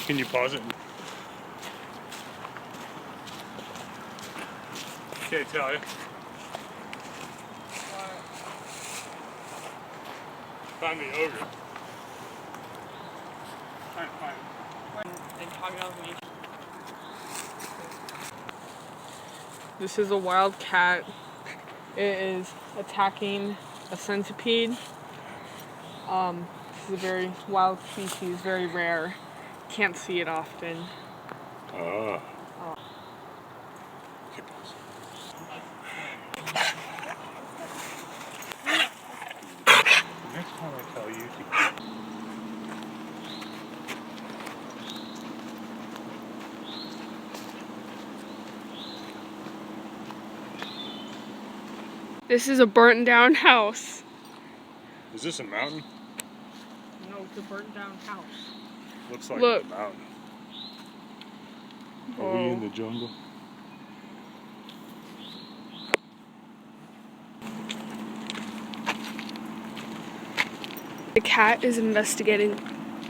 Can you pause it? Can't tell you. Find the ogre. Trying to find him. This is a wild cat. It is attacking a centipede. This is a very wild species, very rare. Can't see it often. Ah. Next time I tell you to... This is a burnt down house. Is this a mountain? No, it's a burnt down house. Looks like Look. a mountain. Whoa. Are we in the jungle? The cat is investigating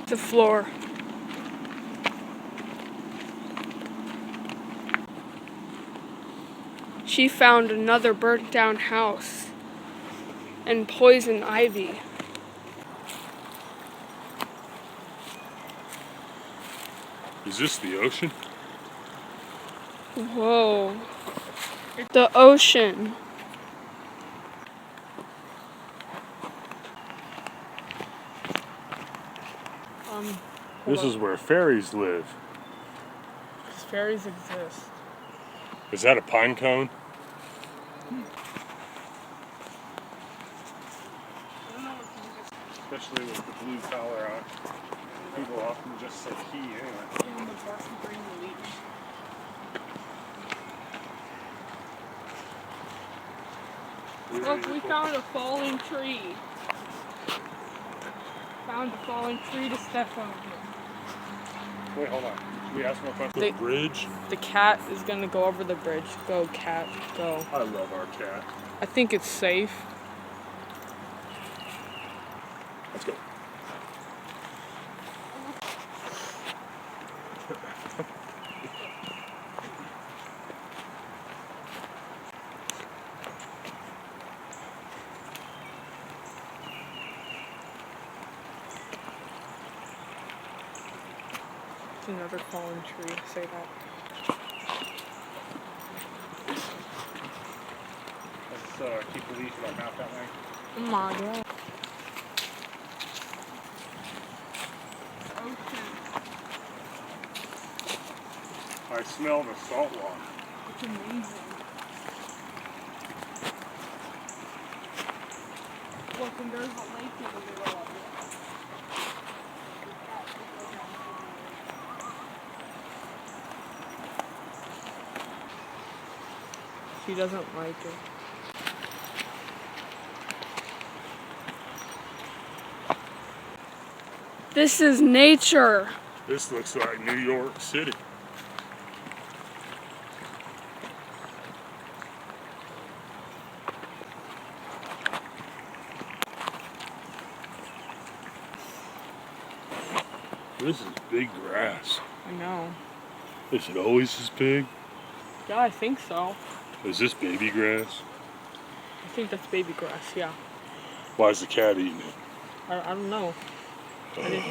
the floor. She found another burnt down house and poison ivy. Is this the ocean? Whoa. The ocean. This is where fairies live. Fairies exist. Is that a pine cone? Especially with the blue collar on. People often just say he anyway. Look, we found a fallen tree. Found a fallen tree to step on. Wait, hold on. Should we ask more questions? The bridge? The cat is gonna go over the bridge. Go, cat, go. I love our cat. I think it's safe. Let's go. Another fallen tree. Say that. Let's keep the leash about half that way. Oh my god. Ocean. I smell the salt water. It's amazing. Look, and there's a lake in the middle of it. She doesn't like it. This is nature. This looks like New York City. This is big grass. I know. Is it always this big? Yeah, I think so. Is this baby grass? I think that's baby grass, yeah. Why is the cat eating it? I don't know. I didn't.